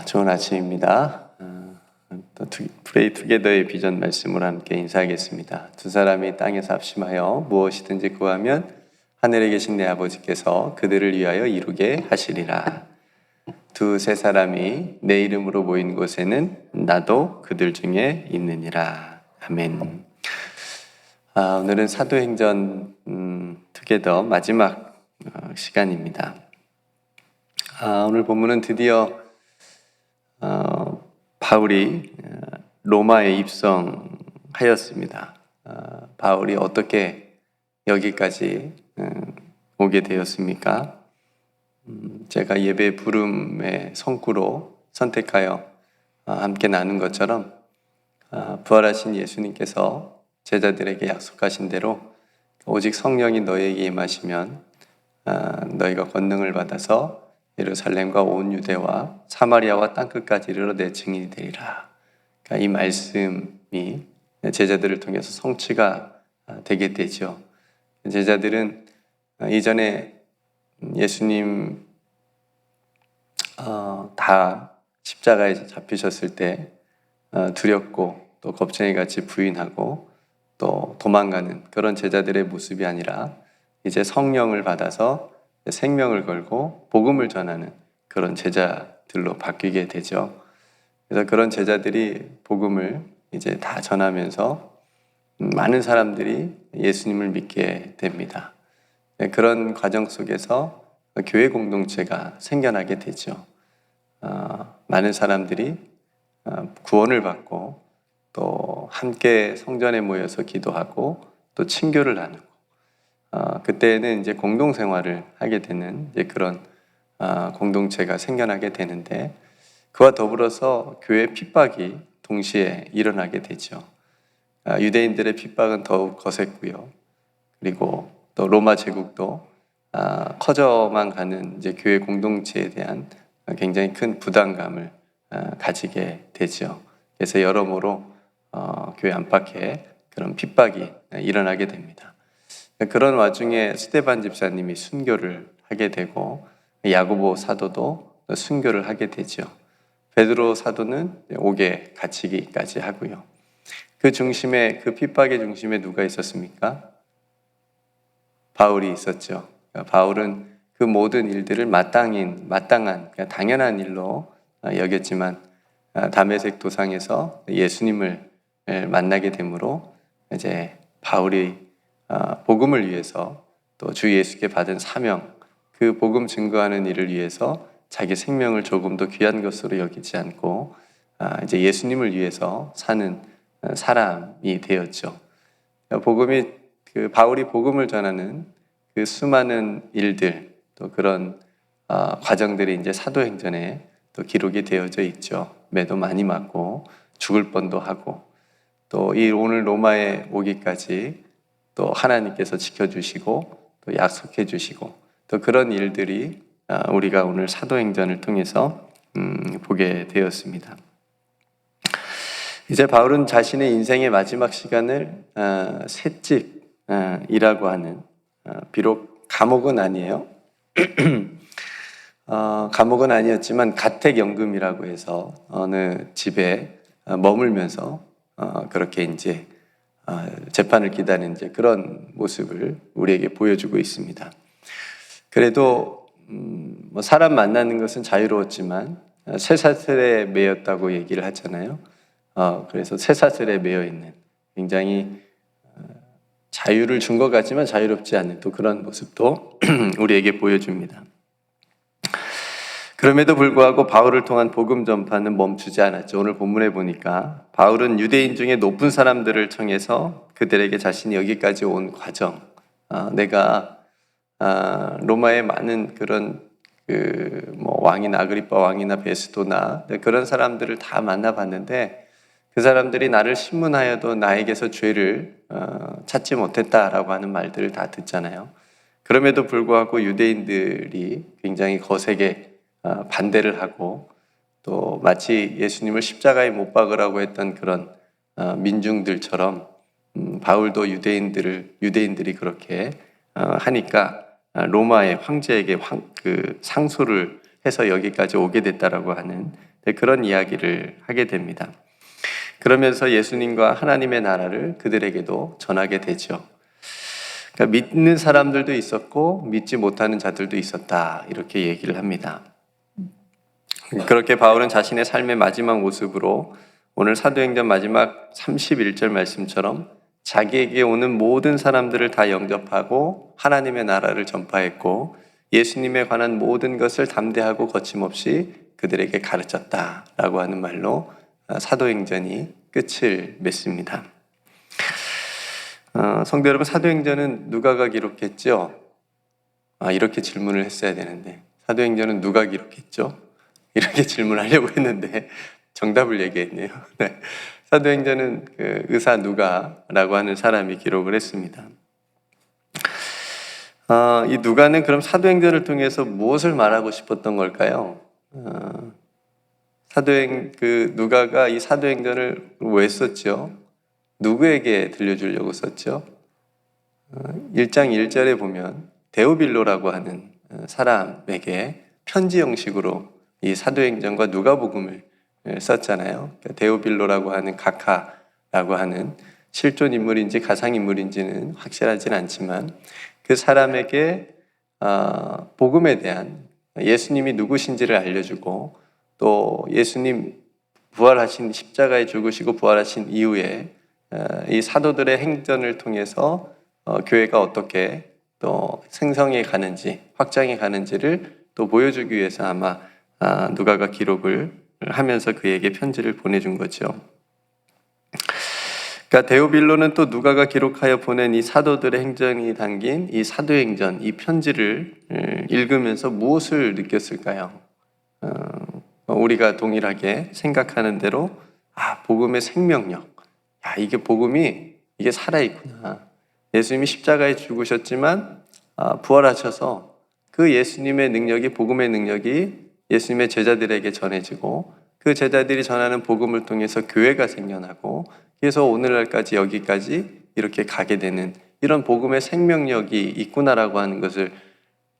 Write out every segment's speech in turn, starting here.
좋은 아침입니다. 또 프레이 투게더의 비전 말씀으로 함께 인사하겠습니다. 두 사람이 땅에서 합심하여 무엇이든지 구하면 하늘에 계신 내 아버지께서 그들을 위하여 이루게 하시리라. 두세 사람이 내 이름으로 모인 곳에는 나도 그들 중에 있느니라. 아멘. 오늘은 사도행전 투게더 마지막 시간입니다. 오늘 본문은 드디어 바울이 로마에 입성하였습니다. 바울이 어떻게 여기까지 오게 되었습니까? 제가 예배 부름의 성구로 선택하여 함께 나눈 것처럼 부활하신 예수님께서 제자들에게 약속하신 대로 오직 성령이 너희에게 임하시면 너희가 권능을 받아서 예루살렘과 온 유대와 사마리아와 땅끝까지 이르러 내 증인이 되리라. 그러니까 이 말씀이 제자들을 통해서 성취가 되게 되죠. 제자들은 이전에 예수님 다 십자가에 잡히셨을 때 두렵고 또 겁쟁이같이 부인하고 또 도망가는 그런 제자들의 모습이 아니라 이제 성령을 받아서 생명을 걸고 복음을 전하는 그런 제자들로 바뀌게 되죠. 그래서 그런 제자들이 복음을 이제 다 전하면서 많은 사람들이 예수님을 믿게 됩니다. 그런 과정 속에서 교회 공동체가 생겨나게 되죠. 많은 사람들이 구원을 받고 또 함께 성전에 모여서 기도하고 또 친교를 나누고 그때는 이제 공동생활을 하게 되는 이제 그런 공동체가 생겨나게 되는데 그와 더불어서 교회 핍박이 동시에 일어나게 되죠. 유대인들의 핍박은 더욱 거셌고요. 그리고 또 로마 제국도 커져만 가는 이제 교회 공동체에 대한 굉장히 큰 부담감을 가지게 되죠. 그래서 여러모로 교회 안팎에 그런 핍박이 일어나게 됩니다. 그런 와중에 스데반 집사님이 순교를 하게 되고 야고보 사도도 순교를 하게 되죠. 베드로 사도는 옥에 갇히기까지 하고요. 그 핍박의 중심에 누가 있었습니까? 바울이 있었죠. 바울은 그 모든 일들을 마땅한 당연한 일로 여겼지만 다메섹 도상에서 예수님을 만나게 되므로 이제 바울이 복음을 위해서 또 주 예수께 받은 사명, 그 복음 증거하는 일을 위해서 자기 생명을 조금 더 귀한 것으로 여기지 않고 이제 예수님을 위해서 사는 사람이 되었죠. 바울이 복음을 전하는 그 수많은 일들, 또 그런 과정들이 이제 사도행전에 또 기록이 되어져 있죠. 매도 많이 맞고 죽을 뻔도 하고 또 이 오늘 로마에 오기까지 또 하나님께서 지켜주시고 또 약속해 주시고 또 그런 일들이 우리가 오늘 사도행전을 통해서 보게 되었습니다. 이제 바울은 자신의 인생의 마지막 시간을 셋집이라고 하는 비록 감옥은 아니에요. 감옥은 아니었지만 가택연금이라고 해서 어느 집에 머물면서 그렇게 이제 재판을 기다리는 이제 그런 모습을 우리에게 보여주고 있습니다. 그래도 사람 만나는 것은 자유로웠지만 쇠사슬에 매였다고 얘기를 하잖아요. 그래서 쇠사슬에 매여 있는 굉장히 자유를 준 것 같지만 자유롭지 않은 또 그런 모습도 우리에게 보여줍니다. 그럼에도 불구하고 바울을 통한 복음 전파는 멈추지 않았죠. 오늘 본문에 보니까 바울은 유대인 중에 높은 사람들을 청해서 그들에게 자신이 여기까지 온 과정, 내가 로마의 많은 그런 왕이나 아그리빠 왕이나 베스도나 그런 사람들을 다 만나봤는데 그 사람들이 나를 신문하여도 나에게서 죄를 찾지 못했다라고 하는 말들을 다 듣잖아요. 그럼에도 불구하고 유대인들이 굉장히 거세게 반대를 하고 또 마치 예수님을 십자가에 못 박으라고 했던 그런 민중들처럼 바울도 유대인들이 그렇게 하니까 로마의 황제에게 상소를 해서 여기까지 오게 됐다라고 하는 그런 이야기를 하게 됩니다. 그러면서 예수님과 하나님의 나라를 그들에게도 전하게 되죠. 그러니까 믿는 사람들도 있었고 믿지 못하는 자들도 있었다, 이렇게 얘기를 합니다. 그렇게 바울은 자신의 삶의 마지막 모습으로 오늘 사도행전 마지막 31절 말씀처럼 자기에게 오는 모든 사람들을 다 영접하고 하나님의 나라를 전파했고 예수님에 관한 모든 것을 담대하고 거침없이 그들에게 가르쳤다라고 하는 말로 사도행전이 끝을 맺습니다. 성도 여러분, 사도행전은 누가가 기록했죠? 이렇게 질문을 했어야 되는데 사도행전은 누가 기록했죠? 이렇게 질문하려고 했는데 정답을 얘기했네요. 네. 사도행전은 그 의사 누가라고 하는 사람이 기록을 했습니다. 이 누가는 그럼 사도행전을 통해서 무엇을 말하고 싶었던 걸까요? 누가가 이 사도행전을 왜 썼죠? 누구에게 들려주려고 썼죠? 1장 1절에 보면 데오빌로라고 하는 사람에게 편지 형식으로 이 사도행전과 누가복음을 썼잖아요. 데오빌로라고 하는 각하라고 하는 실존 인물인지 가상 인물인지는 확실하진 않지만 그 사람에게 복음에 대한 예수님이 누구신지를 알려주고 또 예수님 부활하신 십자가에 죽으시고 부활하신 이후에 이 사도들의 행전을 통해서 교회가 어떻게 또 생성해 가는지 확장해 가는지를 또 보여주기 위해서 아마 누가가 기록을 하면서 그에게 편지를 보내준 거죠. 그러니까 데오빌로는 또 누가가 기록하여 보낸 이 사도들의 행전이 담긴 이 사도행전, 이 편지를 읽으면서 무엇을 느꼈을까요? 우리가 동일하게 생각하는 대로 복음의 생명력, 이게 복음이 이게 살아있구나. 예수님이 십자가에 죽으셨지만 부활하셔서 그 예수님의 능력이, 복음의 능력이 예수님의 제자들에게 전해지고 그 제자들이 전하는 복음을 통해서 교회가 생겨나고 그래서 오늘날까지 여기까지 이렇게 가게 되는 이런 복음의 생명력이 있구나라고 하는 것을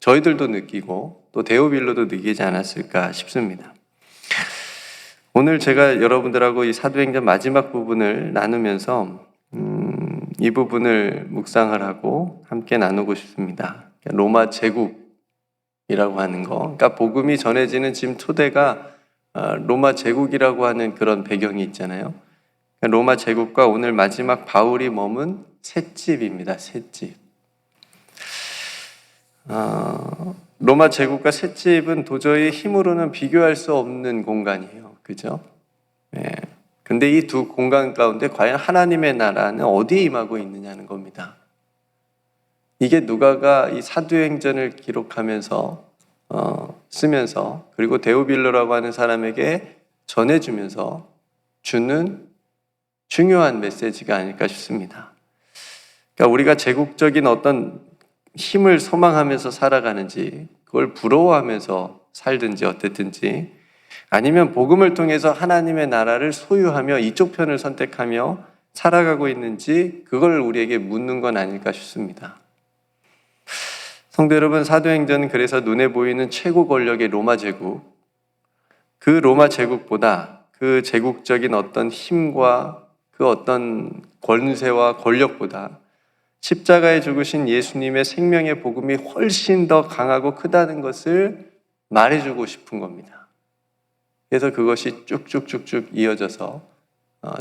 저희들도 느끼고 또 데오빌로도 느끼지 않았을까 싶습니다. 오늘 제가 여러분들하고 이 사도행전 마지막 부분을 나누면서 이 부분을 묵상을 하고 함께 나누고 싶습니다. 로마 제국이라고 하는 거, 그러니까 복음이 전해지는 지금 토대가 로마 제국이라고 하는 그런 배경이 있잖아요. 로마 제국과 오늘 마지막 바울이 머문 셋집입니다. 셋집. 로마 제국과 셋집은 도저히 힘으로는 비교할 수 없는 공간이에요. 그죠? 네. 근데 이 두 공간 가운데 과연 하나님의 나라는 어디에 임하고 있느냐는 겁니다. 이게 누가가 이 사도행전을 기록하면서 쓰면서 그리고 데오빌로라고 하는 사람에게 전해주면서 주는 중요한 메시지가 아닐까 싶습니다. 그러니까 우리가 제국적인 어떤 힘을 소망하면서 살아가는지 그걸 부러워하면서 살든지 어땠든지 아니면 복음을 통해서 하나님의 나라를 소유하며 이쪽 편을 선택하며 살아가고 있는지 그걸 우리에게 묻는 건 아닐까 싶습니다. 성도 여러분, 사도행전은 그래서 눈에 보이는 최고 권력의 로마 제국, 그 로마 제국보다 그 제국적인 어떤 힘과 그 어떤 권세와 권력보다 십자가에 죽으신 예수님의 생명의 복음이 훨씬 더 강하고 크다는 것을 말해주고 싶은 겁니다. 그래서 그것이 쭉쭉쭉쭉 이어져서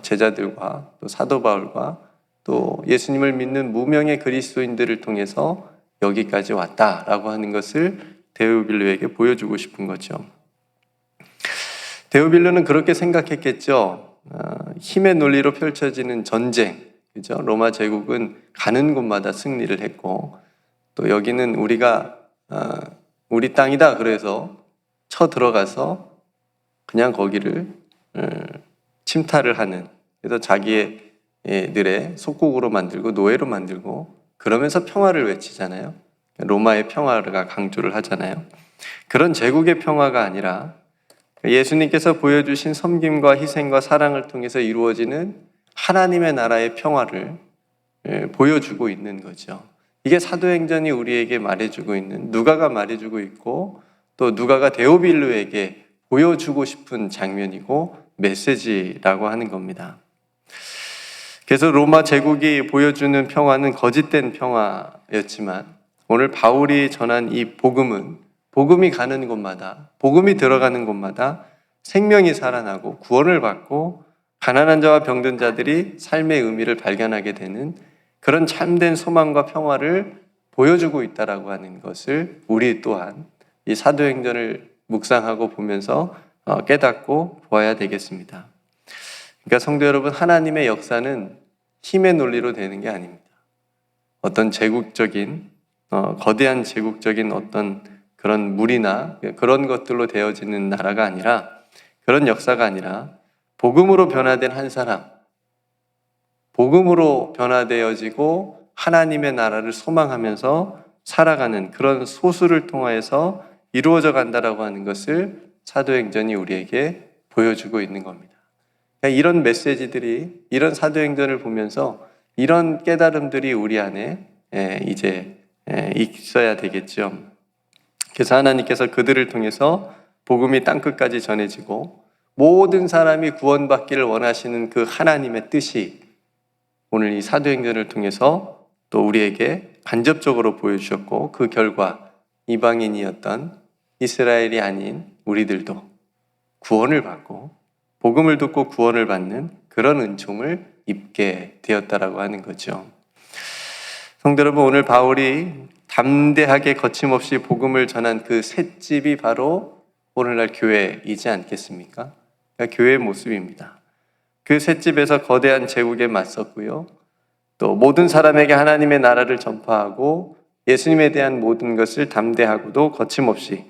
제자들과 또 사도 바울과 또 예수님을 믿는 무명의 그리스도인들을 통해서 여기까지 왔다라고 하는 것을 데오빌로에게 보여주고 싶은 거죠. 데오빌로는 그렇게 생각했겠죠. 힘의 논리로 펼쳐지는 전쟁, 그죠? 로마 제국은 가는 곳마다 승리를 했고 또 여기는 우리 땅이다 그래서 쳐 들어가서 그냥 거기를 침탈을 하는, 그래서 자기들의 속국으로 만들고 노예로 만들고 그러면서 평화를 외치잖아요. 로마의 평화가 강조를 하잖아요. 그런 제국의 평화가 아니라 예수님께서 보여주신 섬김과 희생과 사랑을 통해서 이루어지는 하나님의 나라의 평화를 보여주고 있는 거죠. 이게 사도행전이 우리에게 말해주고 있는, 누가가 말해주고 있고 또 누가가 데오빌로에게 보여주고 싶은 장면이고 메시지라고 하는 겁니다. 그래서 로마 제국이 보여주는 평화는 거짓된 평화였지만 오늘 바울이 전한 이 복음은 복음이 가는 곳마다, 복음이 들어가는 곳마다 생명이 살아나고 구원을 받고 가난한 자와 병든 자들이 삶의 의미를 발견하게 되는 그런 참된 소망과 평화를 보여주고 있다라고 하는 것을 우리 또한 이 사도행전을 묵상하고 보면서 깨닫고 보아야 되겠습니다. 그러니까 성도 여러분, 하나님의 역사는 힘의 논리로 되는 게 아닙니다. 어떤 제국적인 거대한 제국적인 어떤 그런 무리나 그런 것들로 되어지는 나라가 아니라, 그런 역사가 아니라 복음으로 변화된 한 사람, 복음으로 변화되어지고 하나님의 나라를 소망하면서 살아가는 그런 소수를 통하여서 이루어져 간다라고 하는 것을 사도행전이 우리에게 보여주고 있는 겁니다. 이런 메시지들이, 이런 사도행전을 보면서 이런 깨달음들이 우리 안에 이제 있어야 되겠죠. 그래서 하나님께서 그들을 통해서 복음이 땅끝까지 전해지고 모든 사람이 구원받기를 원하시는 그 하나님의 뜻이 오늘 이 사도행전을 통해서 또 우리에게 간접적으로 보여주셨고, 그 결과 이방인이었던 이스라엘이 아닌 우리들도 구원을 받고 복음을 듣고 구원을 받는 그런 은총을 입게 되었다라고 하는 거죠. 성도 여러분, 오늘 바울이 담대하게 거침없이 복음을 전한 그 셋집이 바로 오늘날 교회이지 않겠습니까? 그러니까 교회의 모습입니다. 그 셋집에서 거대한 제국에 맞섰고요, 또 모든 사람에게 하나님의 나라를 전파하고 예수님에 대한 모든 것을 담대하고도 거침없이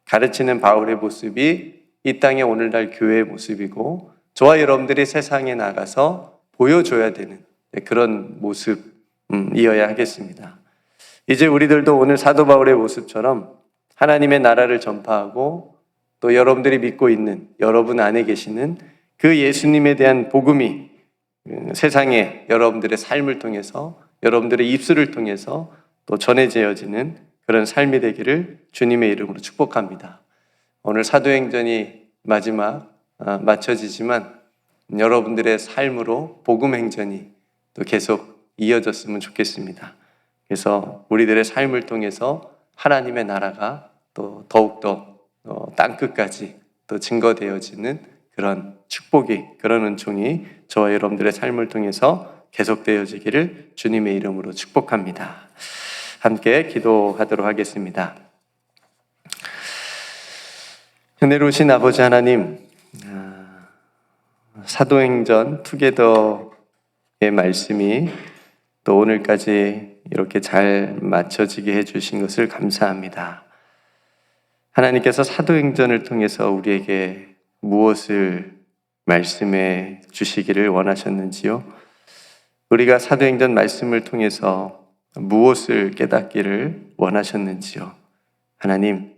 가르치는 바울의 모습이 이 땅의 오늘날 교회의 모습이고, 저와 여러분들이 세상에 나가서 보여줘야 되는 그런 모습이어야 하겠습니다. 이제 우리들도 오늘 사도 바울의 모습처럼 하나님의 나라를 전파하고 또 여러분들이 믿고 있는, 여러분 안에 계시는 그 예수님에 대한 복음이 세상에 여러분들의 삶을 통해서, 여러분들의 입술을 통해서 또 전해져지는 그런 삶이 되기를 주님의 이름으로 축복합니다. 오늘 사도행전이 마지막 맞춰지지만 여러분들의 삶으로 복음 행전이 또 계속 이어졌으면 좋겠습니다. 그래서 우리들의 삶을 통해서 하나님의 나라가 또 더욱더 땅끝까지 또 증거되어지는 그런 축복이, 그런 은총이 저와 여러분들의 삶을 통해서 계속되어지기를 주님의 이름으로 축복합니다. 함께 기도하도록 하겠습니다. 은혜로우신 아버지 하나님, 사도행전 투게더의 말씀이 또 오늘까지 이렇게 잘 맞춰지게 해주신 것을 감사합니다. 하나님께서 사도행전을 통해서 우리에게 무엇을 말씀해 주시기를 원하셨는지요? 우리가 사도행전 말씀을 통해서 무엇을 깨닫기를 원하셨는지요? 하나님,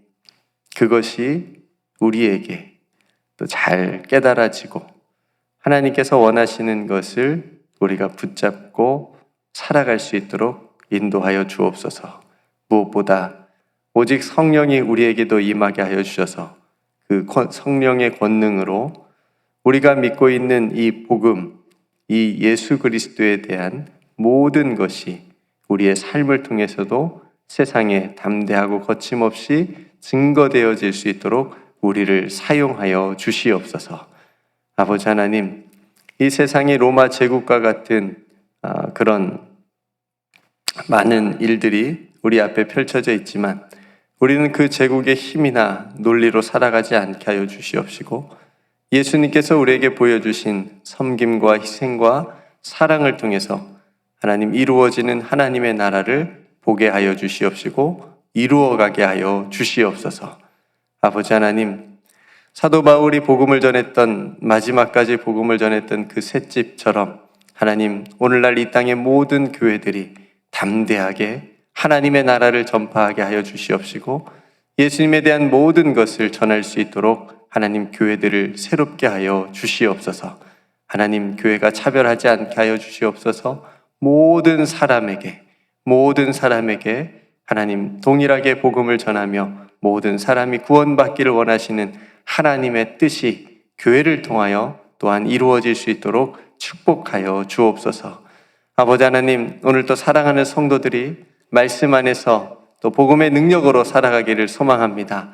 그것이 우리에게 또 잘 깨달아지고 하나님께서 원하시는 것을 우리가 붙잡고 살아갈 수 있도록 인도하여 주옵소서. 무엇보다 오직 성령이 우리에게도 임하게 하여 주셔서 그 성령의 권능으로 우리가 믿고 있는 이 복음, 이 예수 그리스도에 대한 모든 것이 우리의 삶을 통해서도 세상에 담대하고 거침없이 증거되어질 수 있도록 우리를 사용하여 주시옵소서. 아버지 하나님, 이 세상이 로마 제국과 같은 그런 많은 일들이 우리 앞에 펼쳐져 있지만 우리는 그 제국의 힘이나 논리로 살아가지 않게 하여 주시옵시고, 예수님께서 우리에게 보여주신 섬김과 희생과 사랑을 통해서 하나님 이루어지는 하나님의 나라를 보게 하여 주시옵시고 이루어가게 하여 주시옵소서. 아버지 하나님, 사도 바울이 복음을 전했던, 마지막까지 복음을 전했던 그 셋집처럼 하나님, 오늘날 이 땅의 모든 교회들이 담대하게 하나님의 나라를 전파하게 하여 주시옵시고 예수님에 대한 모든 것을 전할 수 있도록 하나님 교회들을 새롭게 하여 주시옵소서. 하나님, 교회가 차별하지 않게 하여 주시옵소서. 모든 사람에게 하나님 동일하게 복음을 전하며 모든 사람이 구원받기를 원하시는 하나님의 뜻이 교회를 통하여 또한 이루어질 수 있도록 축복하여 주옵소서. 아버지 하나님, 오늘 또 사랑하는 성도들이 말씀 안에서 또 복음의 능력으로 살아가기를 소망합니다.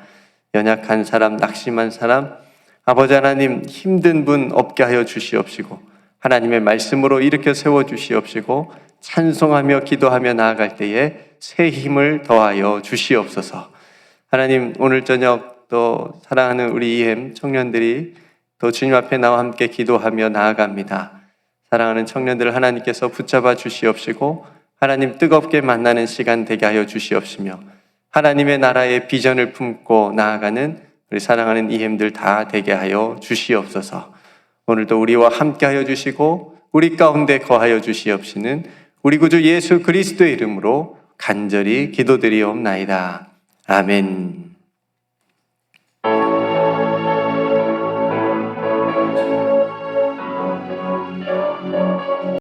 연약한 사람, 낙심한 사람, 아버지 하나님 힘든 분 없게 하여 주시옵시고 하나님의 말씀으로 일으켜 세워 주시옵시고 찬송하며 기도하며 나아갈 때에 새 힘을 더하여 주시옵소서. 하나님, 오늘 저녁 또 사랑하는 우리 EM 청년들이 또 주님 앞에 나와 함께 기도하며 나아갑니다. 사랑하는 청년들을 하나님께서 붙잡아 주시옵시고 하나님 뜨겁게 만나는 시간 되게 하여 주시옵시며 하나님의 나라의 비전을 품고 나아가는 우리 사랑하는 EM들 다 되게 하여 주시옵소서. 오늘도 우리와 함께 하여 주시고 우리 가운데 거하여 주시옵시는 우리 구주 예수 그리스도의 이름으로 간절히 기도드리옵나이다. 아멘.